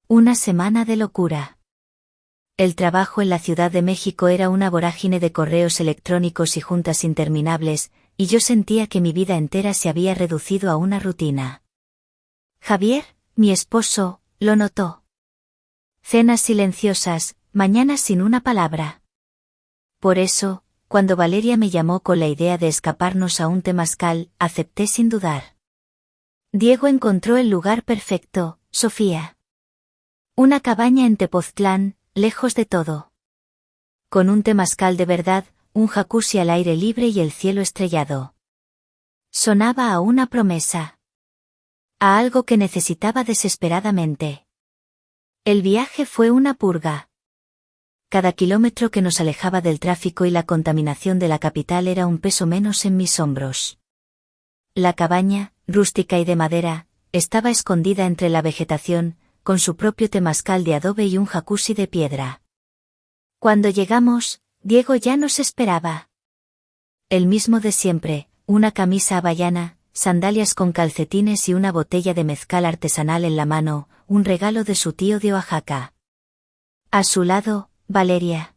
Una semana de locura. El trabajo en la Ciudad de México era una vorágine de correos electrónicos y juntas interminables, y yo sentía que mi vida entera se había reducido a una rutina. Javier, mi esposo, lo notó. Cenas silenciosas, mañanas sin una palabra. Por eso, cuando Valeria me llamó con la idea de escaparnos a un temazcal, acepté sin dudar. Diego encontró el lugar perfecto, Sofía. Una cabaña en Tepoztlán, lejos de todo. Con un temazcal de verdad, un jacuzzi al aire libre y el cielo estrellado. Sonaba a una promesa. A algo que necesitaba desesperadamente. El viaje fue una purga. Cada kilómetro que nos alejaba del tráfico y la contaminación de la capital era un peso menos en mis hombros. La cabaña, rústica y de madera, estaba escondida entre la vegetación, con su propio temazcal de adobe y un jacuzzi de piedra. Cuando llegamos, Diego ya nos esperaba. El mismo de siempre, una camisa hawaiana, sandalias con calcetines y una botella de mezcal artesanal en la mano, un regalo de su tío de Oaxaca. A su lado, Valeria.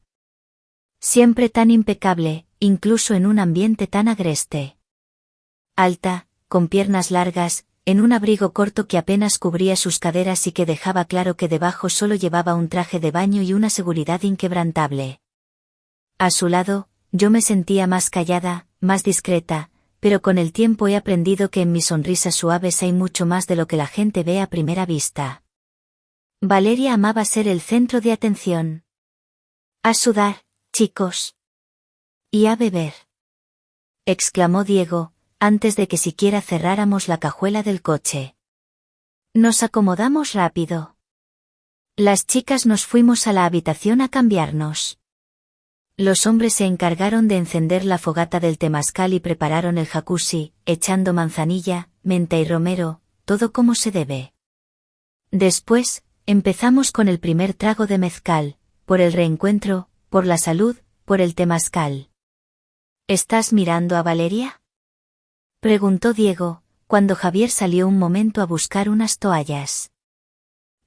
Siempre tan impecable, incluso en un ambiente tan agreste. Alta, con piernas largas, en un abrigo corto que apenas cubría sus caderas y que dejaba claro que debajo solo llevaba un traje de baño y una seguridad inquebrantable. A su lado, yo me sentía más callada, más discreta, pero con el tiempo he aprendido que en mis sonrisas suaves hay mucho más de lo que la gente ve a primera vista. Valeria amaba ser el centro de atención. A sudar, chicos. Y a beber. Exclamó Diego, antes de que siquiera cerráramos la cajuela del coche. Nos acomodamos rápido. Las chicas nos fuimos a la habitación a cambiarnos. Los hombres se encargaron de encender la fogata del temazcal y prepararon el jacuzzi, echando manzanilla, menta y romero, todo como se debe. Después, empezamos con el primer trago de mezcal, por el reencuentro, por la salud, por el temazcal. ¿Estás mirando a Valeria?, preguntó Diego, cuando Javier salió un momento a buscar unas toallas.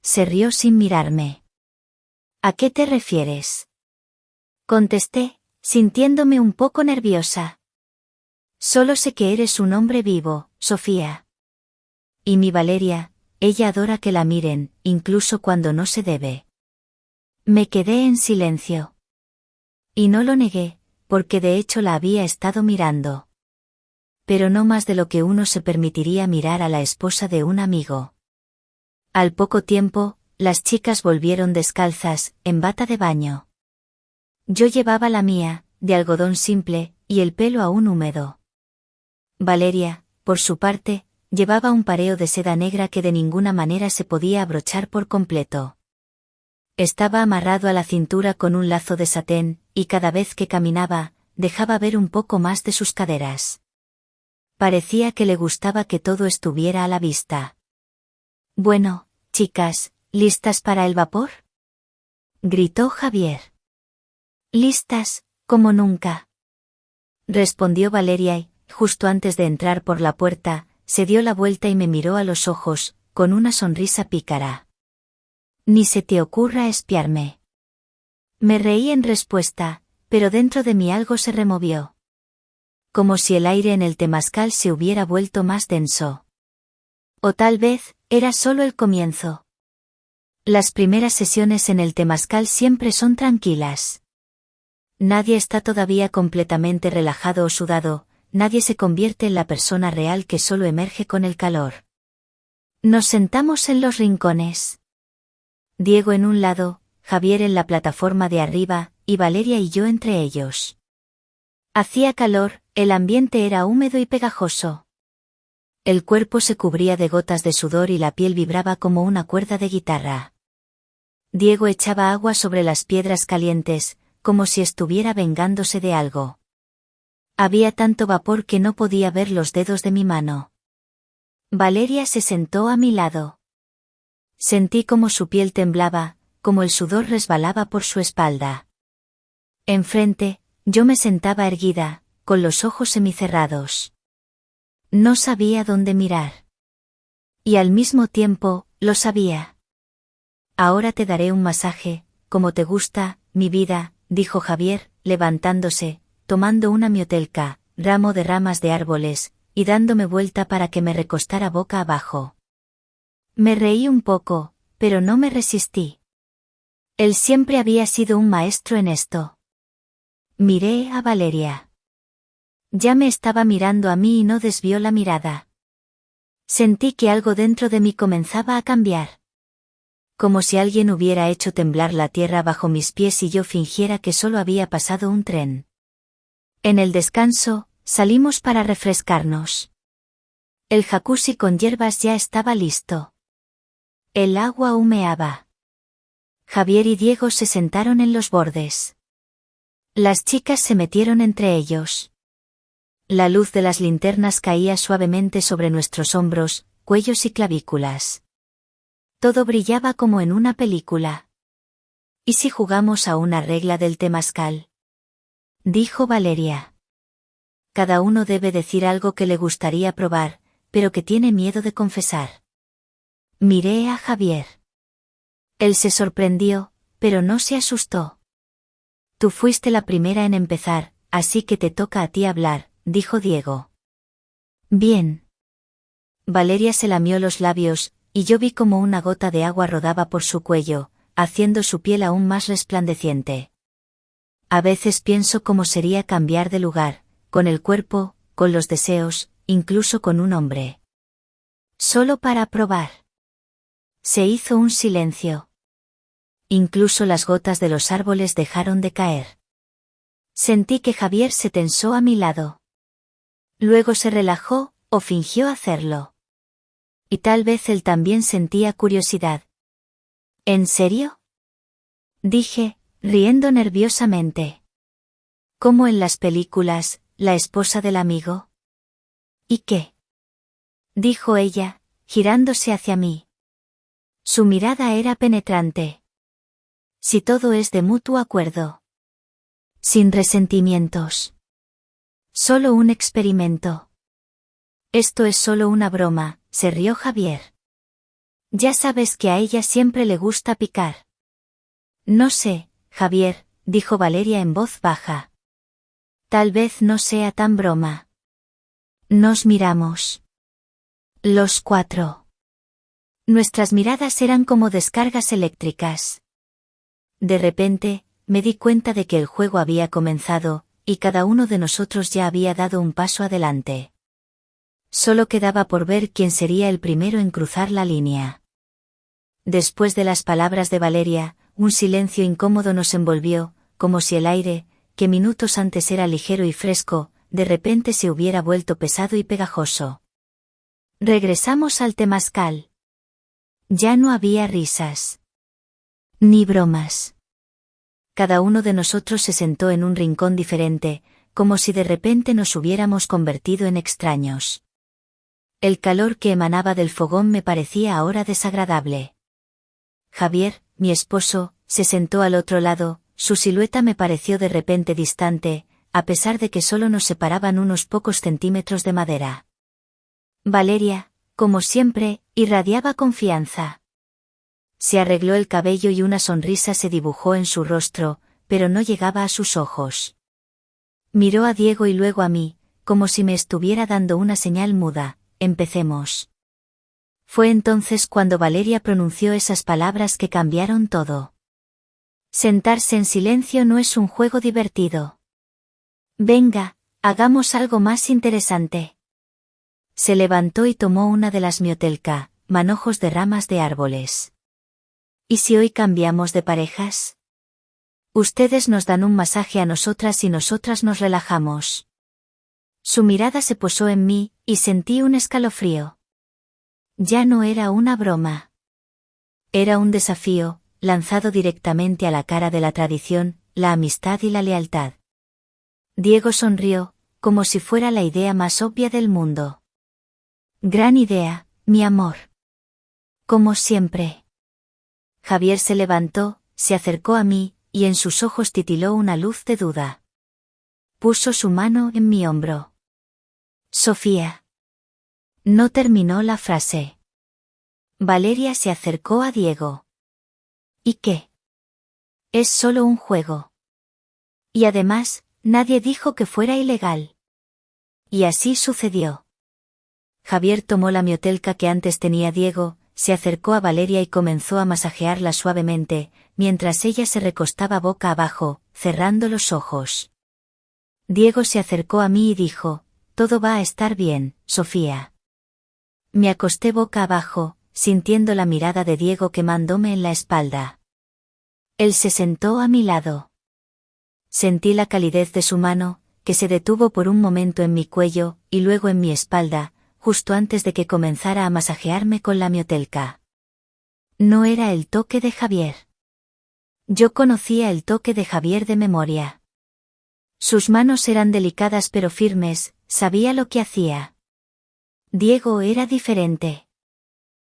Se rió sin mirarme. ¿A qué te refieres?, contesté, sintiéndome un poco nerviosa. Solo sé que eres un hombre vivo, Sofía. Y mi Valeria, ella adora que la miren, incluso cuando no se debe. Me quedé en silencio. Y no lo negué, porque de hecho la había estado mirando. Pero no más de lo que uno se permitiría mirar a la esposa de un amigo. Al poco tiempo, las chicas volvieron descalzas, en bata de baño. Yo llevaba la mía, de algodón simple, y el pelo aún húmedo. Valeria, por su parte, llevaba un pareo de seda negra que de ninguna manera se podía abrochar por completo. Estaba amarrado a la cintura con un lazo de satén, y cada vez que caminaba, dejaba ver un poco más de sus caderas. Parecía que le gustaba que todo estuviera a la vista. Bueno, chicas, ¿listas para el vapor?, gritó Javier. Listas, como nunca, respondió Valeria y, justo antes de entrar por la puerta, se dio la vuelta y me miró a los ojos, con una sonrisa pícara. Ni se te ocurra espiarme. Me reí en respuesta, pero dentro de mí algo se removió. Como si el aire en el temazcal se hubiera vuelto más denso. O tal vez, era solo el comienzo. Las primeras sesiones en el temazcal siempre son tranquilas. Nadie está todavía completamente relajado o sudado, nadie se convierte en la persona real que solo emerge con el calor. Nos sentamos en los rincones. Diego en un lado, Javier en la plataforma de arriba, y Valeria y yo entre ellos. Hacía calor, el ambiente era húmedo y pegajoso. El cuerpo se cubría de gotas de sudor y la piel vibraba como una cuerda de guitarra. Diego echaba agua sobre las piedras calientes, como si estuviera vengándose de algo. Había tanto vapor que no podía ver los dedos de mi mano. Valeria se sentó a mi lado. Sentí como su piel temblaba, como el sudor resbalaba por su espalda. Enfrente, yo me sentaba erguida, con los ojos semicerrados. No sabía dónde mirar. Y al mismo tiempo, lo sabía. Ahora te daré un masaje, como te gusta, mi vida, dijo Javier, levantándose, tomando una miotelca, ramo de ramas de árboles, y dándome vuelta para que me recostara boca abajo. Me reí un poco, pero no me resistí. Él siempre había sido un maestro en esto. Miré a Valeria. Ya me estaba mirando a mí y no desvió la mirada. Sentí que algo dentro de mí comenzaba a cambiar. Como si alguien hubiera hecho temblar la tierra bajo mis pies y yo fingiera que solo había pasado un tren. En el descanso, salimos para refrescarnos. El jacuzzi con hierbas ya estaba listo. El agua humeaba. Javier y Diego se sentaron en los bordes. Las chicas se metieron entre ellos. La luz de las linternas caía suavemente sobre nuestros hombros, cuellos y clavículas. Todo brillaba como en una película. ¿Y si jugamos a una regla del temazcal? Dijo Valeria. Cada uno debe decir algo que le gustaría probar, pero que tiene miedo de confesar. Miré a Javier. Él se sorprendió, pero no se asustó. Tú fuiste la primera en empezar, así que te toca a ti hablar, dijo Diego. Bien. Valeria se lamió los labios, y yo vi como una gota de agua rodaba por su cuello, haciendo su piel aún más resplandeciente. A veces pienso cómo sería cambiar de lugar, con el cuerpo, con los deseos, incluso con un hombre. Solo para probar. Se hizo un silencio. Incluso las gotas de los árboles dejaron de caer. Sentí que Javier se tensó a mi lado. Luego se relajó, o fingió hacerlo. Y tal vez él también sentía curiosidad. ¿En serio? Dije, riendo nerviosamente. Como en las películas, la esposa del amigo. ¿Y qué? Dijo ella, girándose hacia mí. Su mirada era penetrante. Si todo es de mutuo acuerdo. Sin resentimientos. Solo un experimento. Esto es solo una broma, se rió Javier. Ya sabes que a ella siempre le gusta picar. No sé, Javier, dijo Valeria en voz baja. Tal vez no sea tan broma. Nos miramos. Los cuatro. Nuestras miradas eran como descargas eléctricas. De repente, me di cuenta de que el juego había comenzado, y cada uno de nosotros ya había dado un paso adelante. Solo quedaba por ver quién sería el primero en cruzar la línea. Después de las palabras de Valeria, un silencio incómodo nos envolvió, como si el aire, que minutos antes era ligero y fresco, de repente se hubiera vuelto pesado y pegajoso. Regresamos al temazcal. Ya no había risas. Ni bromas. Cada uno de nosotros se sentó en un rincón diferente, como si de repente nos hubiéramos convertido en extraños. El calor que emanaba del fogón me parecía ahora desagradable. Javier, mi esposo, se sentó al otro lado, su silueta me pareció de repente distante, a pesar de que solo nos separaban unos pocos centímetros de madera. Valeria, como siempre, irradiaba confianza. Se arregló el cabello y una sonrisa se dibujó en su rostro, pero no llegaba a sus ojos. Miró a Diego y luego a mí, como si me estuviera dando una señal muda. Empecemos. Fue entonces cuando Valeria pronunció esas palabras que cambiaron todo. Sentarse en silencio no es un juego divertido. Venga, hagamos algo más interesante. Se levantó y tomó una de las miotelca, manojos de ramas de árboles. ¿Y si hoy cambiamos de parejas? Ustedes nos dan un masaje a nosotras y nosotras nos relajamos. Su mirada se posó en mí, y sentí un escalofrío. Ya no era una broma. Era un desafío, lanzado directamente a la cara de la tradición, la amistad y la lealtad. Diego sonrió, como si fuera la idea más obvia del mundo. Gran idea, mi amor. Como siempre. Javier se levantó, se acercó a mí, y en sus ojos titiló una luz de duda. Puso su mano en mi hombro. Sofía. No terminó la frase. Valeria se acercó a Diego. ¿Y qué? Es solo un juego. Y además, nadie dijo que fuera ilegal. Y así sucedió. Javier tomó la miotelca que antes tenía Diego, se acercó a Valeria y comenzó a masajearla suavemente, mientras ella se recostaba boca abajo, cerrando los ojos. Diego se acercó a mí y dijo: «Todo va a estar bien, Sofía». Me acosté boca abajo, sintiendo la mirada de Diego quemándome en la espalda. Él se sentó a mi lado. Sentí la calidez de su mano, que se detuvo por un momento en mi cuello, y luego en mi espalda, justo antes de que comenzara a masajearme con la miotelca. No era el toque de Javier. Yo conocía el toque de Javier de memoria. Sus manos eran delicadas pero firmes, sabía lo que hacía. Diego era diferente.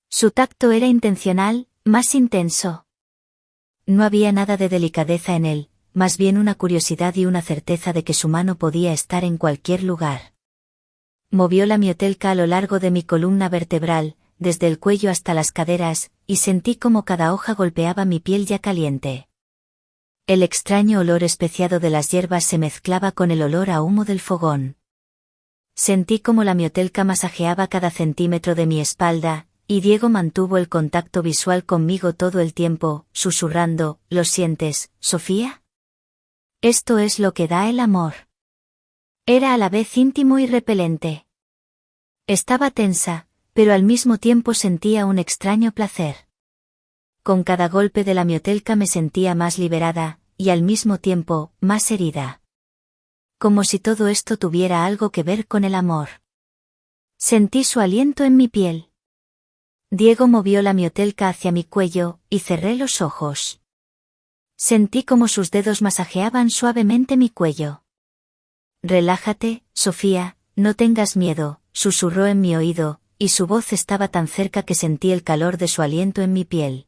Su tacto era intencional, más intenso. No había nada de delicadeza en él, más bien una curiosidad y una certeza de que su mano podía estar en cualquier lugar. Movió la miotelca a lo largo de mi columna vertebral, desde el cuello hasta las caderas, y sentí como cada hoja golpeaba mi piel ya caliente. El extraño olor especiado de las hierbas se mezclaba con el olor a humo del fogón. Sentí como la miotelca masajeaba cada centímetro de mi espalda, y Diego mantuvo el contacto visual conmigo todo el tiempo, susurrando: «¿Lo sientes, Sofía? Esto es lo que da el amor». Era a la vez íntimo y repelente. Estaba tensa, pero al mismo tiempo sentía un extraño placer. Con cada golpe de la miotelca me sentía más liberada, y al mismo tiempo, más herida. Como si todo esto tuviera algo que ver con el amor. Sentí su aliento en mi piel. Diego movió la miotelca hacia mi cuello, y cerré los ojos. Sentí como sus dedos masajeaban suavemente mi cuello. «Relájate, Sofía, no tengas miedo», susurró en mi oído, y su voz estaba tan cerca que sentí el calor de su aliento en mi piel.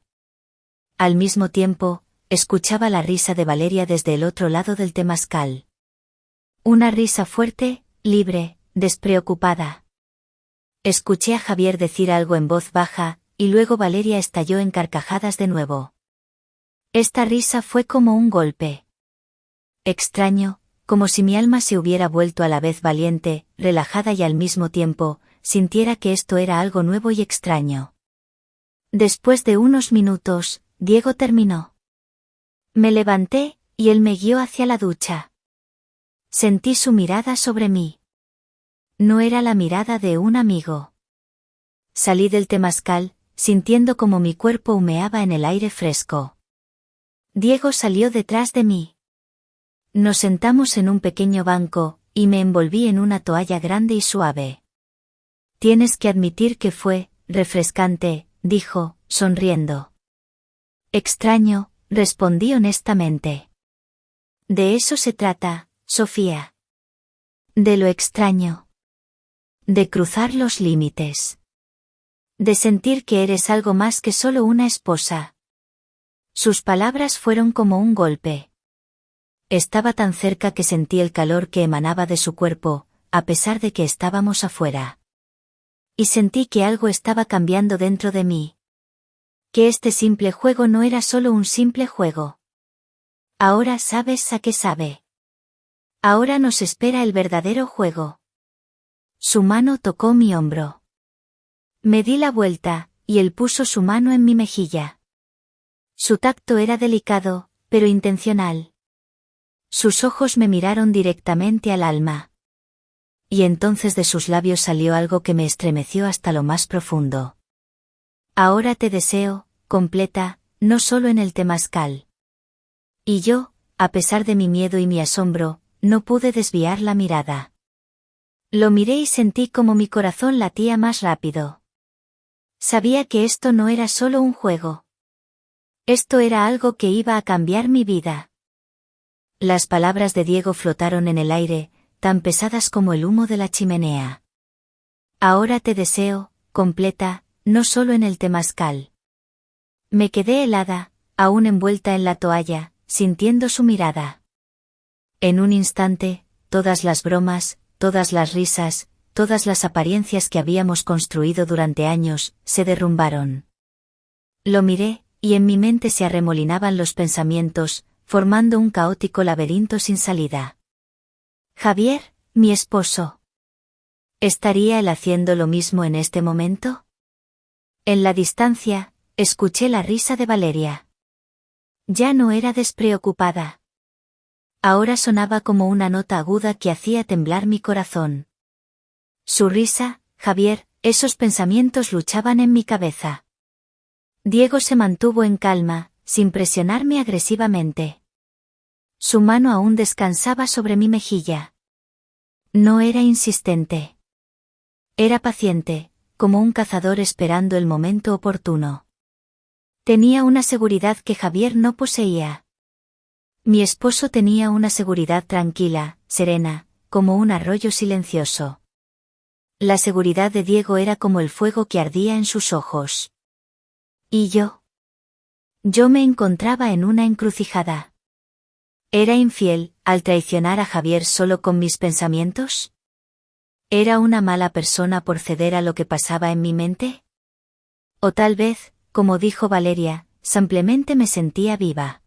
Al mismo tiempo, escuchaba la risa de Valeria desde el otro lado del temazcal. Una risa fuerte, libre, despreocupada. Escuché a Javier decir algo en voz baja, y luego Valeria estalló en carcajadas de nuevo. Esta risa fue como un golpe. Extraño, como si mi alma se hubiera vuelto a la vez valiente, relajada y al mismo tiempo, sintiera que esto era algo nuevo y extraño. Después de unos minutos, Diego terminó. Me levanté, y él me guió hacia la ducha. Sentí su mirada sobre mí. No era la mirada de un amigo. Salí del temazcal, sintiendo como mi cuerpo humeaba en el aire fresco. Diego salió detrás de mí. Nos sentamos en un pequeño banco, y me envolví en una toalla grande y suave. Tienes que admitir que fue refrescante, dijo, sonriendo. Extraño, respondí honestamente. De eso se trata, Sofía. De lo extraño. De cruzar los límites. De sentir que eres algo más que solo una esposa. Sus palabras fueron como un golpe. Estaba tan cerca que sentí el calor que emanaba de su cuerpo, a pesar de que estábamos afuera. Y sentí que algo estaba cambiando dentro de mí. Que este simple juego no era solo un simple juego. Ahora sabes a qué sabe. Ahora nos espera el verdadero juego. Su mano tocó mi hombro. Me di la vuelta, y él puso su mano en mi mejilla. Su tacto era delicado, pero intencional. Sus ojos me miraron directamente al alma. Y entonces de sus labios salió algo que me estremeció hasta lo más profundo. Ahora te deseo, completa, no solo en el temazcal. Y yo, a pesar de mi miedo y mi asombro, no pude desviar la mirada. Lo miré y sentí como mi corazón latía más rápido. Sabía que esto no era solo un juego. Esto era algo que iba a cambiar mi vida. Las palabras de Diego flotaron en el aire, tan pesadas como el humo de la chimenea. Ahora te deseo, completa, no solo en el temazcal. Me quedé helada, aún envuelta en la toalla, sintiendo su mirada. En un instante, todas las bromas, todas las risas, todas las apariencias que habíamos construido durante años, se derrumbaron. Lo miré, y en mi mente se arremolinaban los pensamientos, formando un caótico laberinto sin salida. Javier, mi esposo. ¿Estaría él haciendo lo mismo en este momento? En la distancia, escuché la risa de Valeria. Ya no era despreocupada. Ahora sonaba como una nota aguda que hacía temblar mi corazón. Su risa, Javier, esos pensamientos luchaban en mi cabeza. Diego se mantuvo en calma, sin presionarme agresivamente. Su mano aún descansaba sobre mi mejilla. No era insistente. Era paciente, como un cazador esperando el momento oportuno. Tenía una seguridad que Javier no poseía. Mi esposo tenía una seguridad tranquila, serena, como un arroyo silencioso. La seguridad de Diego era como el fuego que ardía en sus ojos. ¿Y yo? Yo me encontraba en una encrucijada. ¿Era infiel al traicionar a Javier solo con mis pensamientos? ¿Era una mala persona por ceder a lo que pasaba en mi mente? O tal vez, como dijo Valeria, simplemente me sentía viva.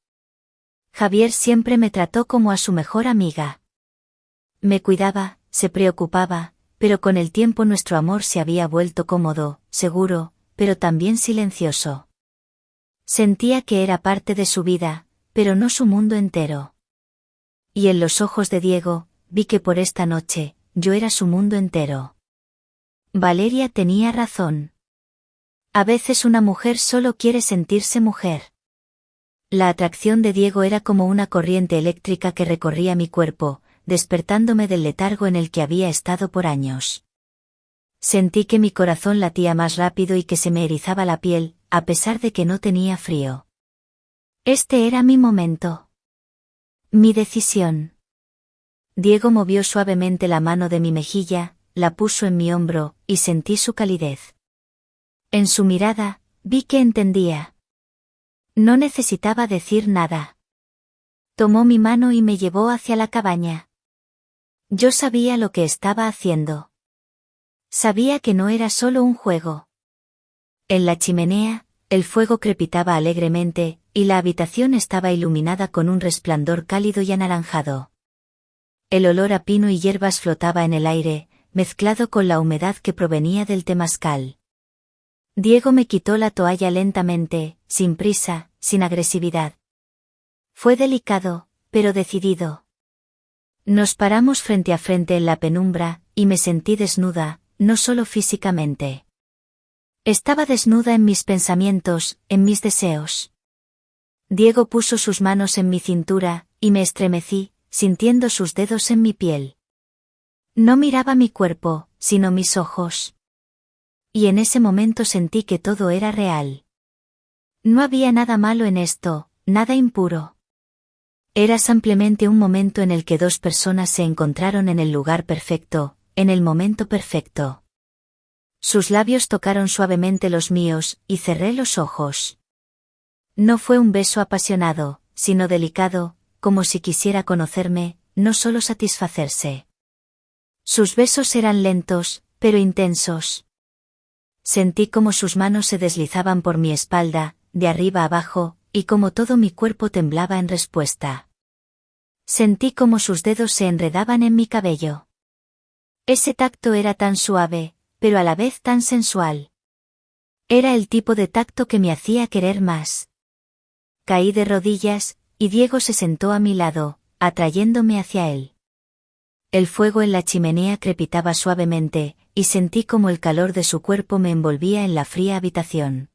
Javier siempre me trató como a su mejor amiga. Me cuidaba, se preocupaba, pero con el tiempo nuestro amor se había vuelto cómodo, seguro, pero también silencioso. Sentía que era parte de su vida, pero no su mundo entero. Y en los ojos de Diego, vi que por esta noche, yo era su mundo entero. Valeria tenía razón. A veces una mujer solo quiere sentirse mujer. La atracción de Diego era como una corriente eléctrica que recorría mi cuerpo, despertándome del letargo en el que había estado por años. Sentí que mi corazón latía más rápido y que se me erizaba la piel, a pesar de que no tenía frío. Este era mi momento. Mi decisión. Diego movió suavemente la mano de mi mejilla, la puso en mi hombro, y sentí su calidez. En su mirada, vi que entendía. No necesitaba decir nada. Tomó mi mano y me llevó hacia la cabaña. Yo sabía lo que estaba haciendo. Sabía que no era solo un juego. En la chimenea, el fuego crepitaba alegremente, y la habitación estaba iluminada con un resplandor cálido y anaranjado. El olor a pino y hierbas flotaba en el aire, mezclado con la humedad que provenía del temazcal. Diego me quitó la toalla lentamente, sin prisa, sin agresividad. Fue delicado, pero decidido. Nos paramos frente a frente en la penumbra, y me sentí desnuda, no solo físicamente. Estaba desnuda en mis pensamientos, en mis deseos. Diego puso sus manos en mi cintura, y me estremecí, sintiendo sus dedos en mi piel. No miraba mi cuerpo, sino mis ojos. Y en ese momento sentí que todo era real. No había nada malo en esto, nada impuro. Era simplemente un momento en el que dos personas se encontraron en el lugar perfecto, en el momento perfecto. Sus labios tocaron suavemente los míos, y cerré los ojos. No fue un beso apasionado, sino delicado, como si quisiera conocerme, no solo satisfacerse. Sus besos eran lentos, pero intensos. Sentí como sus manos se deslizaban por mi espalda, de arriba abajo, y como todo mi cuerpo temblaba en respuesta. Sentí como sus dedos se enredaban en mi cabello. Ese tacto era tan suave, pero a la vez tan sensual. Era el tipo de tacto que me hacía querer más. Caí de rodillas, y Diego se sentó a mi lado, atrayéndome hacia él. El fuego en la chimenea crepitaba suavemente, y sentí como el calor de su cuerpo me envolvía en la fría habitación.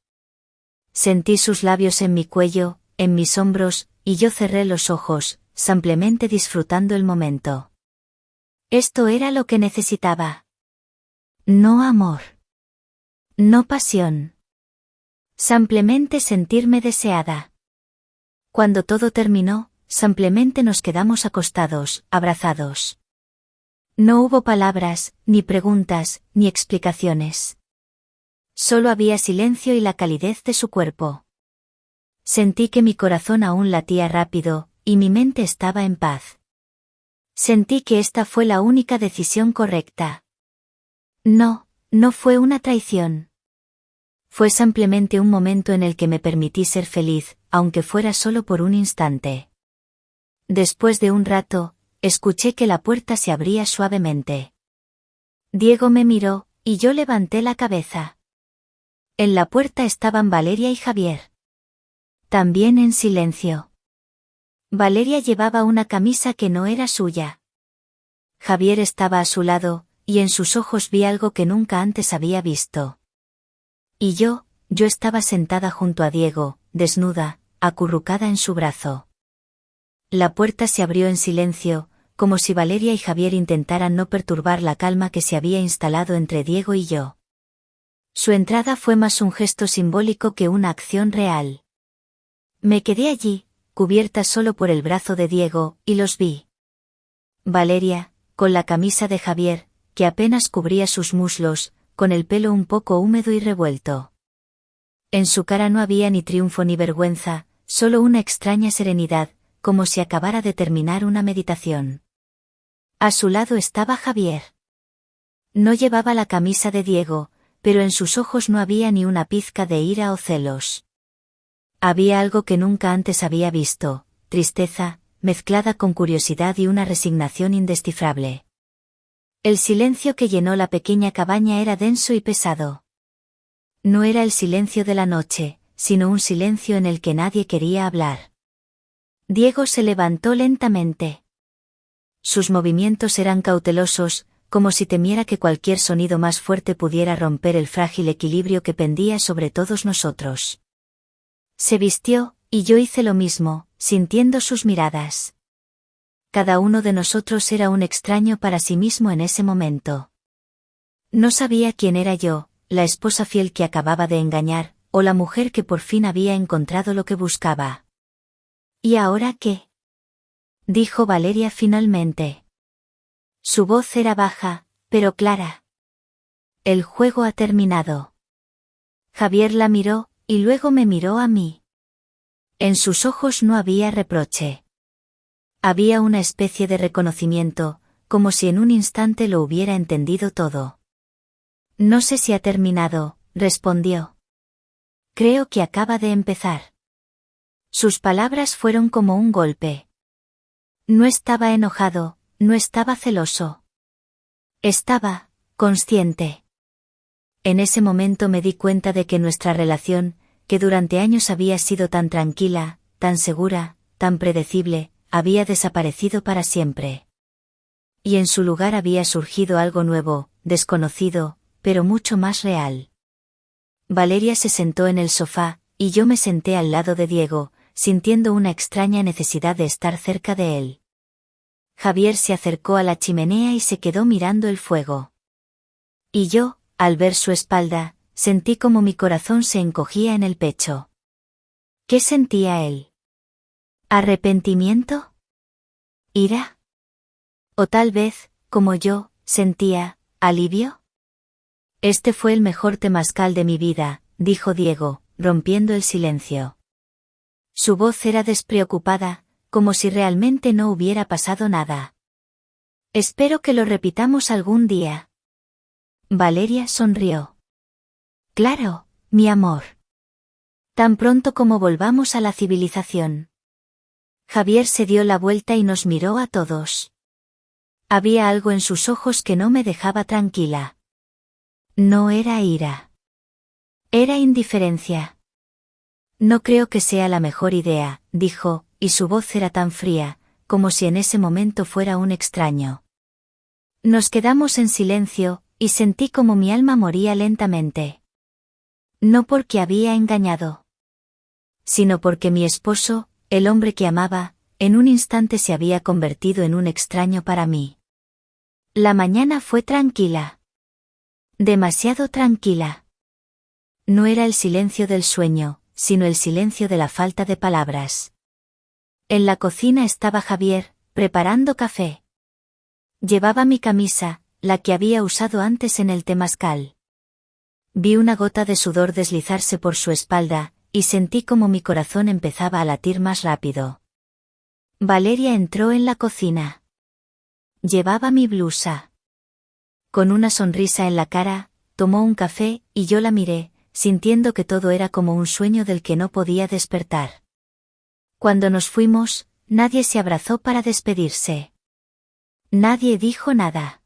Sentí sus labios en mi cuello, en mis hombros, y yo cerré los ojos, simplemente disfrutando el momento. Esto era lo que necesitaba. No amor. No pasión. Simplemente sentirme deseada. Cuando todo terminó, simplemente nos quedamos acostados, abrazados. No hubo palabras, ni preguntas, ni explicaciones. Solo había silencio y la calidez de su cuerpo. Sentí que mi corazón aún latía rápido, y mi mente estaba en paz. Sentí que esta fue la única decisión correcta. No, no fue una traición. Fue simplemente un momento en el que me permití ser feliz, aunque fuera solo por un instante. Después de un rato, escuché que la puerta se abría suavemente. Diego me miró, y yo levanté la cabeza. En la puerta estaban Valeria y Javier. También en silencio. Valeria llevaba una camisa que no era suya. Javier estaba a su lado, y en sus ojos vi algo que nunca antes había visto. Y yo estaba sentada junto a Diego, desnuda, acurrucada en su brazo. La puerta se abrió en silencio, como si Valeria y Javier intentaran no perturbar la calma que se había instalado entre Diego y yo. Su entrada fue más un gesto simbólico que una acción real. Me quedé allí, cubierta solo por el brazo de Diego, y los vi. Valeria, con la camisa de Javier, que apenas cubría sus muslos, con el pelo un poco húmedo y revuelto. En su cara no había ni triunfo ni vergüenza, solo una extraña serenidad, como si acabara de terminar una meditación. A su lado estaba Javier. No llevaba la camisa de Diego, pero en sus ojos no había ni una pizca de ira o celos. Había algo que nunca antes había visto, tristeza, mezclada con curiosidad y una resignación indescifrable. El silencio que llenó la pequeña cabaña era denso y pesado. No era el silencio de la noche, sino un silencio en el que nadie quería hablar. Diego se levantó lentamente. Sus movimientos eran cautelosos, como si temiera que cualquier sonido más fuerte pudiera romper el frágil equilibrio que pendía sobre todos nosotros. Se vistió, y yo hice lo mismo, sintiendo sus miradas. Cada uno de nosotros era un extraño para sí mismo en ese momento. No sabía quién era yo, la esposa fiel que acababa de engañar, o la mujer que por fin había encontrado lo que buscaba. ¿Y ahora qué?, dijo Valeria finalmente. Su voz era baja, pero clara. El juego ha terminado. Javier la miró, y luego me miró a mí. En sus ojos no había reproche. Había una especie de reconocimiento, como si en un instante lo hubiera entendido todo. No sé si ha terminado, respondió. Creo que acaba de empezar. Sus palabras fueron como un golpe. No estaba enojado, no estaba celoso. Estaba consciente. En ese momento me di cuenta de que nuestra relación, que durante años había sido tan tranquila, tan segura, tan predecible, había desaparecido para siempre. Y en su lugar había surgido algo nuevo, desconocido, pero mucho más real. Valeria se sentó en el sofá, y yo me senté al lado de Diego, sintiendo una extraña necesidad de estar cerca de él. Javier se acercó a la chimenea y se quedó mirando el fuego. Y yo, al ver su espalda, sentí como mi corazón se encogía en el pecho. ¿Qué sentía él? ¿Arrepentimiento? ¿Ira? O tal vez, como yo, sentía alivio. Este fue el mejor temazcal de mi vida, dijo Diego, rompiendo el silencio. Su voz era despreocupada, como si realmente no hubiera pasado nada. Espero que lo repitamos algún día. Valeria sonrió. Claro, mi amor. Tan pronto como volvamos a la civilización. Javier se dio la vuelta y nos miró a todos. Había algo en sus ojos que no me dejaba tranquila. No era ira. Era indiferencia. No creo que sea la mejor idea, dijo, y su voz era tan fría, como si en ese momento fuera un extraño. Nos quedamos en silencio, y sentí como mi alma moría lentamente. No porque había engañado, sino porque mi esposo, el hombre que amaba, en un instante se había convertido en un extraño para mí. La mañana fue tranquila. Demasiado tranquila. No era el silencio del sueño, sino el silencio de la falta de palabras. En la cocina estaba Javier, preparando café. Llevaba mi camisa, la que había usado antes en el temazcal. Vi una gota de sudor deslizarse por su espalda, y sentí como mi corazón empezaba a latir más rápido. Valeria entró en la cocina. Llevaba mi blusa. Con una sonrisa en la cara, tomó un café, y yo la miré, sintiendo que todo era como un sueño del que no podía despertar. Cuando nos fuimos, nadie se abrazó para despedirse. Nadie dijo nada.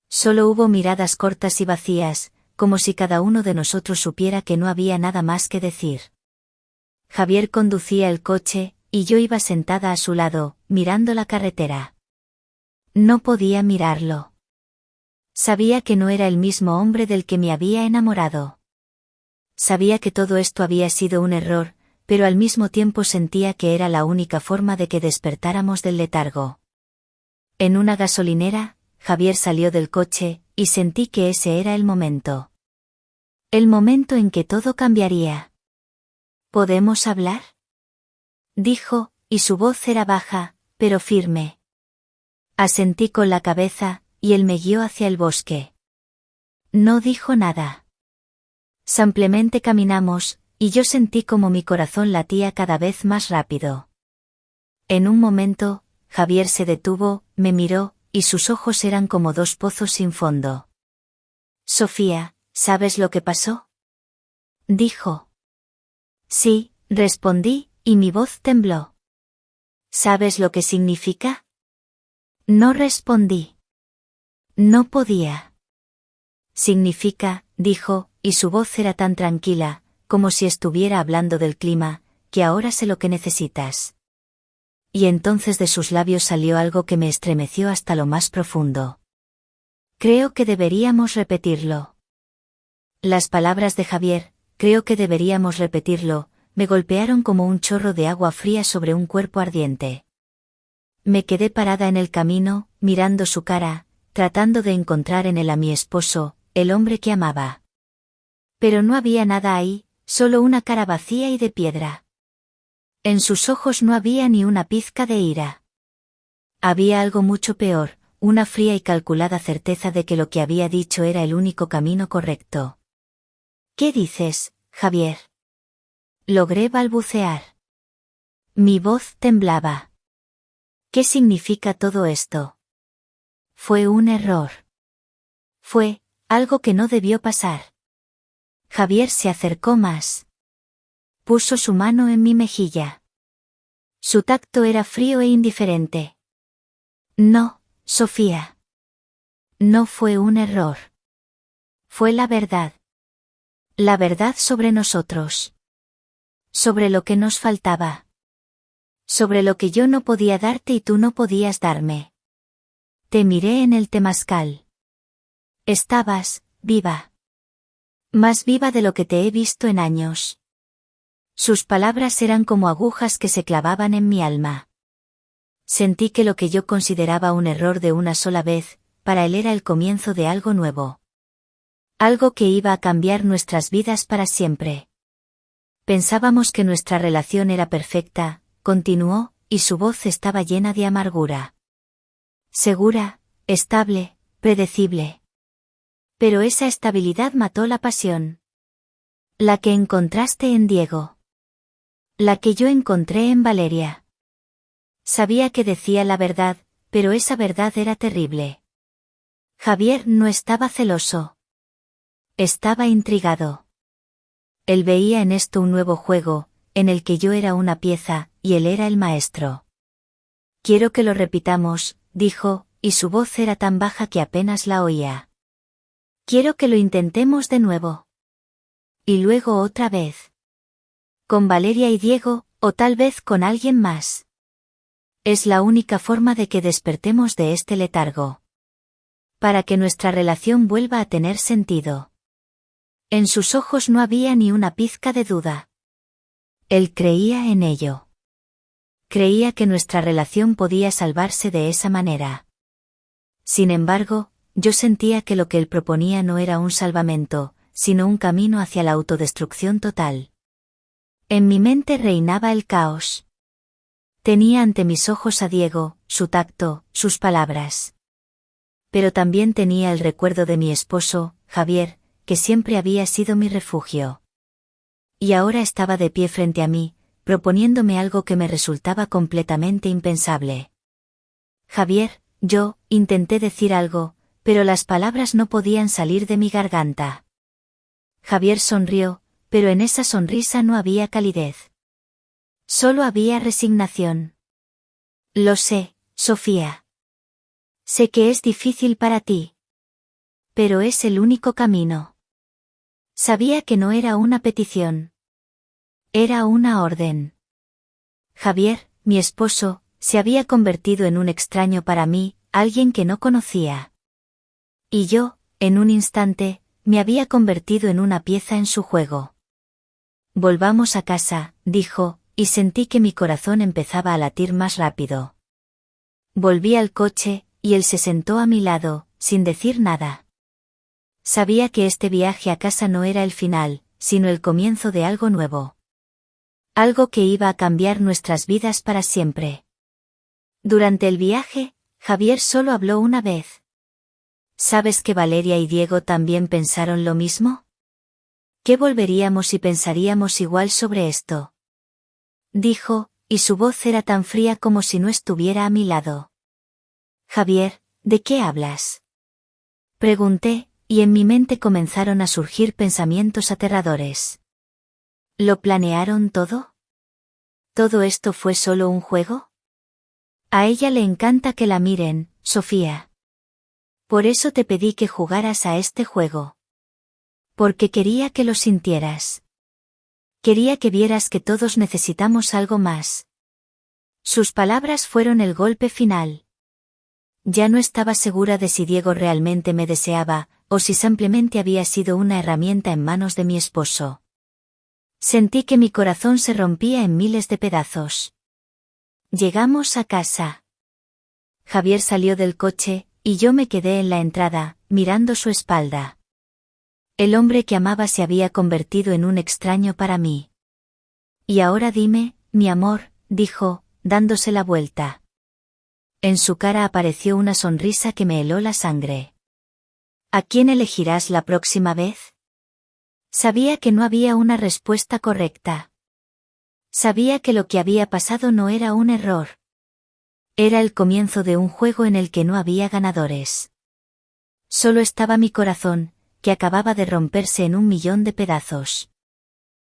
Solo hubo miradas cortas y vacías, como si cada uno de nosotros supiera que no había nada más que decir. Javier conducía el coche, y yo iba sentada a su lado, mirando la carretera. No podía mirarlo. Sabía que no era el mismo hombre del que me había enamorado. Sabía que todo esto había sido un error, pero al mismo tiempo sentía que era la única forma de que despertáramos del letargo. En una gasolinera, Javier salió del coche, y sentí que ese era el momento. El momento en que todo cambiaría. ¿Podemos hablar?, dijo, y su voz era baja, pero firme. Asentí con la cabeza, y él me guió hacia el bosque. No dijo nada. Simplemente caminamos, y yo sentí como mi corazón latía cada vez más rápido. En un momento, Javier se detuvo, me miró, y sus ojos eran como dos pozos sin fondo. Sofía, ¿sabes lo que pasó?, dijo. Sí, respondí, y mi voz tembló. ¿Sabes lo que significa? No respondí. No podía. Significa, dijo, y su voz era tan tranquila, como si estuviera hablando del clima, que ahora sé lo que necesitas. Y entonces de sus labios salió algo que me estremeció hasta lo más profundo. Creo que deberíamos repetirlo. Las palabras de Javier, creo que deberíamos repetirlo, me golpearon como un chorro de agua fría sobre un cuerpo ardiente. Me quedé parada en el camino, mirando su cara, tratando de encontrar en él a mi esposo, el hombre que amaba. Pero no había nada ahí, solo una cara vacía y de piedra. En sus ojos no había ni una pizca de ira. Había algo mucho peor, una fría y calculada certeza de que lo que había dicho era el único camino correcto. ¿Qué dices, Javier?, logré balbucear. Mi voz temblaba. ¿Qué significa todo esto? Fue un error. Fue algo que no debió pasar. Javier se acercó más. Puso su mano en mi mejilla. Su tacto era frío e indiferente. No, Sofía. No fue un error. Fue la verdad. La verdad sobre nosotros. Sobre lo que nos faltaba. Sobre lo que yo no podía darte y tú no podías darme. Te miré en el temazcal. Estabas viva. Más viva de lo que te he visto en años. Sus palabras eran como agujas que se clavaban en mi alma. Sentí que lo que yo consideraba un error de una sola vez, para él era el comienzo de algo nuevo. Algo que iba a cambiar nuestras vidas para siempre. Pensábamos que nuestra relación era perfecta, continuó, y su voz estaba llena de amargura. Segura, estable, predecible. Pero esa estabilidad mató la pasión. La que encontraste en Diego. La que yo encontré en Valeria. Sabía que decía la verdad, pero esa verdad era terrible. Javier no estaba celoso. Estaba intrigado. Él veía en esto un nuevo juego, en el que yo era una pieza, y él era el maestro. Quiero que lo repitamos, dijo, y su voz era tan baja que apenas la oía. Quiero que lo intentemos de nuevo. Y luego otra vez. Con Valeria y Diego, o tal vez con alguien más. Es la única forma de que despertemos de este letargo. Para que nuestra relación vuelva a tener sentido. En sus ojos no había ni una pizca de duda. Él creía en ello. Creía que nuestra relación podía salvarse de esa manera. Sin embargo, yo sentía que lo que él proponía no era un salvamento, sino un camino hacia la autodestrucción total. En mi mente reinaba el caos. Tenía ante mis ojos a Diego, su tacto, sus palabras. Pero también tenía el recuerdo de mi esposo, Javier, que siempre había sido mi refugio. Y ahora estaba de pie frente a mí, proponiéndome algo que me resultaba completamente impensable. Javier, yo, intenté decir algo, pero las palabras no podían salir de mi garganta. Javier sonrió, pero en esa sonrisa no había calidez. Solo había resignación. Lo sé, Sofía. Sé que es difícil para ti. Pero es el único camino. Sabía que no era una petición. Era una orden. Javier, mi esposo, se había convertido en un extraño para mí, alguien que no conocía. Y yo, en un instante, me había convertido en una pieza en su juego. Volvamos a casa, dijo, y sentí que mi corazón empezaba a latir más rápido. Volví al coche, y él se sentó a mi lado, sin decir nada. Sabía que este viaje a casa no era el final, sino el comienzo de algo nuevo. Algo que iba a cambiar nuestras vidas para siempre. Durante el viaje, Javier solo habló una vez. ¿Sabes que Valeria y Diego también pensaron lo mismo? ¿Qué volveríamos y pensaríamos igual sobre esto? Dijo, y su voz era tan fría como si no estuviera a mi lado. Javier, ¿de qué hablas? Pregunté, y en mi mente comenzaron a surgir pensamientos aterradores. ¿Lo planearon todo? ¿Todo esto fue solo un juego? A ella le encanta que la miren, Sofía. Por eso te pedí que jugaras a este juego. Porque quería que lo sintieras. Quería que vieras que todos necesitamos algo más. Sus palabras fueron el golpe final. Ya no estaba segura de si Diego realmente me deseaba, o si simplemente había sido una herramienta en manos de mi esposo. Sentí que mi corazón se rompía en miles de pedazos. Llegamos a casa. Javier salió del coche, y yo me quedé en la entrada, mirando su espalda. El hombre que amaba se había convertido en un extraño para mí. Y ahora dime, mi amor, dijo, dándose la vuelta. En su cara apareció una sonrisa que me heló la sangre. ¿A quién elegirás la próxima vez? Sabía que no había una respuesta correcta. Sabía que lo que había pasado no era un error. Era el comienzo de un juego en el que no había ganadores. Solo estaba mi corazón, que acababa de romperse en 1.000.000 de pedazos.